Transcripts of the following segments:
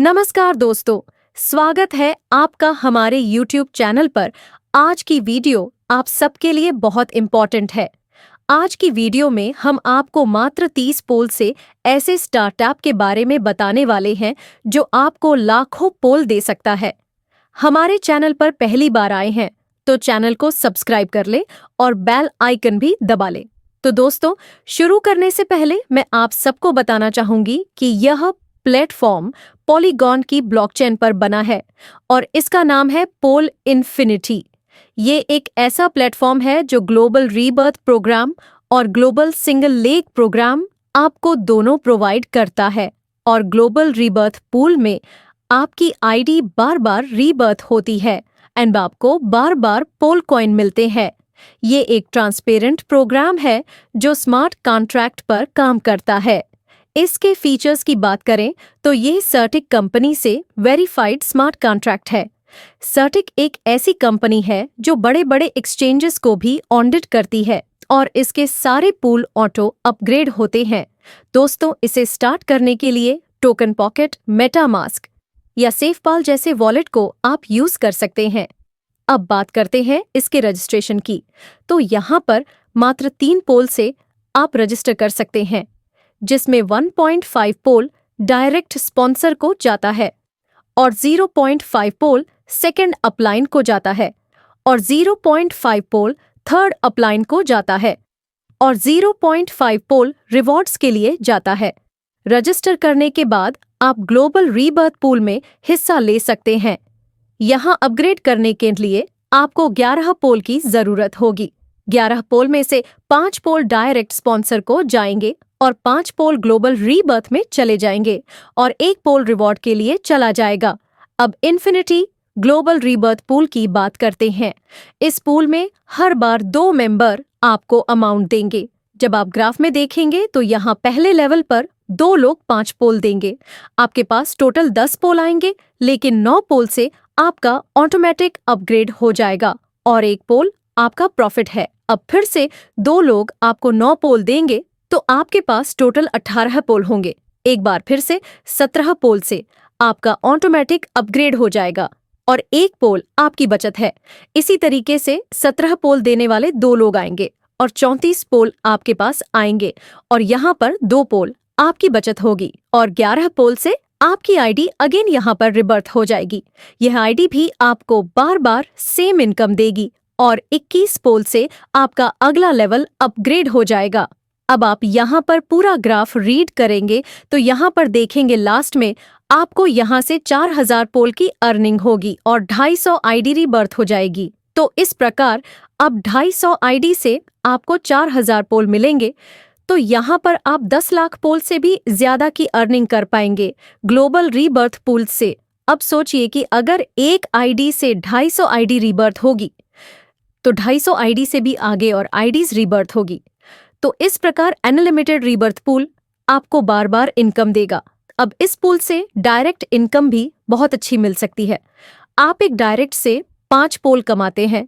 नमस्कार दोस्तों, स्वागत है आपका हमारे YouTube चैनल पर। आज की वीडियो आप सबके लिए बहुत इम्पोर्टेंट है। आज की वीडियो में हम आपको मात्र 30 पोल से ऐसे स्टार्टअप के बारे में बताने वाले हैं जो आपको लाखों पोल दे सकता है। हमारे चैनल पर पहली बार आए हैं तो चैनल को सब्सक्राइब कर ले और बेल आइकन भी दबा ले। तो दोस्तों, शुरू करने से पहले मैं आप सबको बताना चाहूंगी कि यह प्लेटफॉर्म पॉलीगॉन की ब्लॉकचेन पर बना है और इसका नाम है पोल इन्फिनिटी। ये एक ऐसा प्लेटफॉर्म है जो ग्लोबल रीबर्थ प्रोग्राम और ग्लोबल सिंगल लेग प्रोग्राम आपको दोनों प्रोवाइड करता है। और ग्लोबल रीबर्थ पूल में आपकी आईडी बार बार रीबर्थ होती है एंड आपको बार बार पोल कॉइन मिलते हैं। ये एक ट्रांसपेरेंट प्रोग्राम है जो स्मार्ट कॉन्ट्रैक्ट पर काम करता है। इसके फीचर्स की बात करें तो ये सर्टिक कंपनी से वेरीफाइड स्मार्ट कॉन्ट्रैक्ट है। सर्टिक एक ऐसी कंपनी है जो बड़े बड़े एक्सचेंजेस को भी ऑडिट करती है और इसके सारे पूल ऑटो अपग्रेड होते हैं। दोस्तों, इसे स्टार्ट करने के लिए टोकन पॉकेट, मेटामास्क या सेफपाल जैसे वॉलेट को आप यूज कर सकते हैं। अब बात करते हैं इसके रजिस्ट्रेशन की। तो यहाँ पर मात्र 3 पोल से आप रजिस्टर कर सकते हैं, जिसमें 1.5 पोल डायरेक्ट स्पॉन्सर को जाता है और 0.5 पोल सेकंड अपलाइन को जाता है और 0.5 पोल थर्ड अपलाइन को जाता है और 0.5 पोल रिवॉर्ड्स के लिए जाता है। रजिस्टर करने के बाद आप ग्लोबल रीबर्थ पूल में हिस्सा ले सकते हैं। यहाँ अपग्रेड करने के लिए आपको 11 पोल की जरूरत होगी। 11 पोल में से 5 पोल डायरेक्ट स्पॉन्सर को जाएंगे और 5 पोल ग्लोबल रीबर्थ में चले जाएंगे और 1 पोल रिवॉर्ड के लिए चला जाएगा। अब इन्फिनिटी ग्लोबल रीबर्थ पूल की बात करते हैं। इस पूल में हर बार 2 मेंबर आपको अमाउंट देंगे। जब आप ग्राफ में देखेंगे तो यहाँ पहले लेवल पर 2 लोग 5 पोल देंगे। आपके पास टोटल 10 पोल आएंगे, लेकिन 9 पोल से आपका ऑटोमेटिक अपग्रेड हो जाएगा और 1 पोल आपका प्रॉफिट है। अब फिर से 2 लोग आपको 9 पोल देंगे तो आपके पास टोटल 18 पोल होंगे। एक बार फिर से 17 पोल से आपका ऑटोमेटिक अपग्रेड हो जाएगा और 1 पोल आपकी बचत है। इसी तरीके से 17 पोल देने वाले 2 लोग आएंगे और 34 पोल आपके पास आएंगे और यहाँ पर 2 पोल आपकी बचत होगी और 11 पोल से आपकी आईडी अगेन यहाँ पर रिबर्थ हो जाएगी। यह आईडी भी आपको बार बार सेम इनकम देगी और 21 पोल से आपका अगला लेवल अपग्रेड हो जाएगा। अब आप यहाँ पर पूरा ग्राफ रीड करेंगे तो यहाँ पर देखेंगे लास्ट में आपको यहाँ से 4000 पोल की अर्निंग होगी और 250 आईडी रीबर्थ हो जाएगी। तो इस प्रकार अब 250 आईडी से आपको 4000 पोल मिलेंगे। तो यहाँ पर आप 10 लाख पोल से भी ज्यादा की अर्निंग कर पाएंगे ग्लोबल रीबर्थ पूल से। अब सोचिए कि अगर एक आईडी से 250 आईडी रीबर्थ होगी तो 250 आईडी से भी आगे और आईडीज रीबर्थ होगी। तो इस प्रकार अनलिमिटेड रीबर्थ पूल आपको बार बार इनकम देगा। अब इस पूल से डायरेक्ट इनकम भी बहुत अच्छी मिल सकती है। आप एक डायरेक्ट से 5 पोल कमाते हैं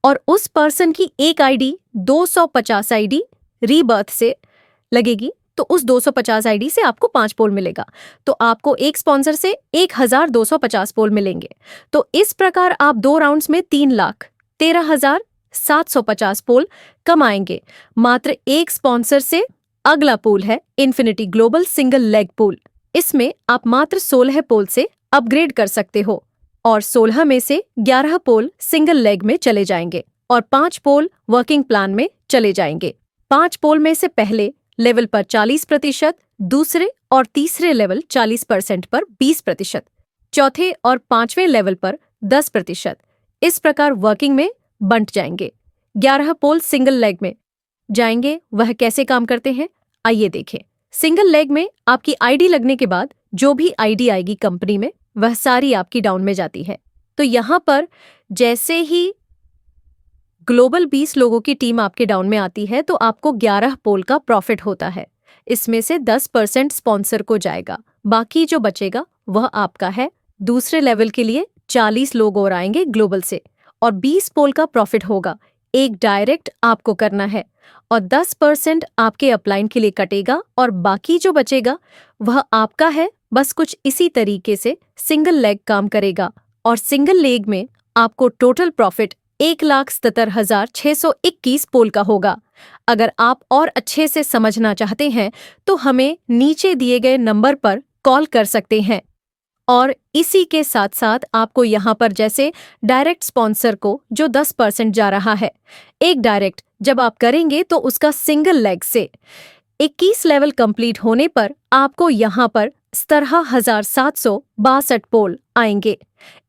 और उस पर्सन की एक आईडी 250 आईडी रीबर्थ से लगेगी, तो उस 250 आईडी से आपको 5 पोल मिलेगा। तो आपको एक स्पॉन्सर से 1250 पोल मिलेंगे। तो इस प्रकार आप 2 राउंड्स में 3,13,750 पोल कमाएंगे मात्र एक स्पॉन्सर से। अगला पूल है infinity global single leg pool. इसमें आप मात्र 16 पोल से अपग्रेड कर सकते हो और 16 में से 11 पोल सिंगल लेग में चले जाएंगे और 5 पोल वर्किंग प्लान में चले जाएंगे। 5 पोल में से पहले लेवल पर 40%, दूसरे और तीसरे लेवल 40% पर 20%, चौथे और 5वें लेवल पर 10%। इस प्रकार वर्किंग में बंट जाएंगे। 11 पोल सिंगल लेग में जाएंगे। वह कैसे काम करते हैं आइए देखें। सिंगल लेग में आपकी आईडी लगने के बाद जो भी आईडी आएगी कंपनी में वह सारी आपकी डाउन में जाती है। तो यहाँ पर जैसे ही ग्लोबल 20 लोगों की टीम आपके डाउन में आती है तो आपको 11 पोल का प्रॉफिट होता है। इसमें से 10% स्पॉन्सर को जाएगा, बाकी जो बचेगा वह आपका है। दूसरे लेवल के लिए 40 लोग और आएंगे ग्लोबल से और 20 पोल का प्रॉफिट होगा। एक डायरेक्ट आपको करना है और 10% आपके अपलाइन के लिए कटेगा और बाकी जो बचेगा वह आपका है। बस कुछ इसी तरीके से सिंगल लेग काम करेगा और सिंगल लेग में आपको टोटल प्रॉफिट 1,77,621 पोल का होगा। अगर आप और अच्छे से समझना चाहते हैं तो हमें नीचे दिए गए नंबर पर कॉल कर सकते हैं। और इसी के साथ साथ आपको यहाँ पर जैसे डायरेक्ट स्पॉन्सर को जो 10% जा रहा है, एक डायरेक्ट जब आप करेंगे तो उसका सिंगल लेग से 21 लेवल कंप्लीट होने पर आपको यहाँ पर 17,762 पोल आएंगे।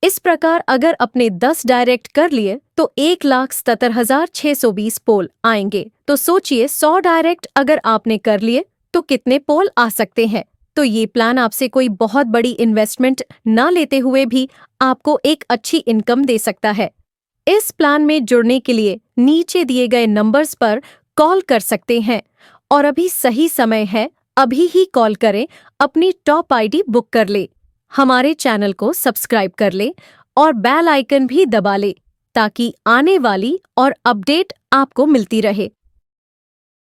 इस प्रकार अगर अपने 10 डायरेक्ट कर लिए तो 1,77,620 पोल आएंगे। तो सोचिए 100 डायरेक्ट अगर आपने कर लिए तो कितने पोल आ सकते हैं। तो ये प्लान आपसे कोई बहुत बड़ी इन्वेस्टमेंट ना लेते हुए भी आपको एक अच्छी इनकम दे सकता है। इस प्लान में जुड़ने के लिए नीचे दिए गए नंबर्स पर कॉल कर सकते हैं और अभी सही समय है, अभी ही कॉल करें, अपनी टॉप आईडी बुक कर ले, हमारे चैनल को सब्सक्राइब कर ले और बेल आइकन भी दबा ले ताकि आने वाली और अपडेट आपको मिलती रहे।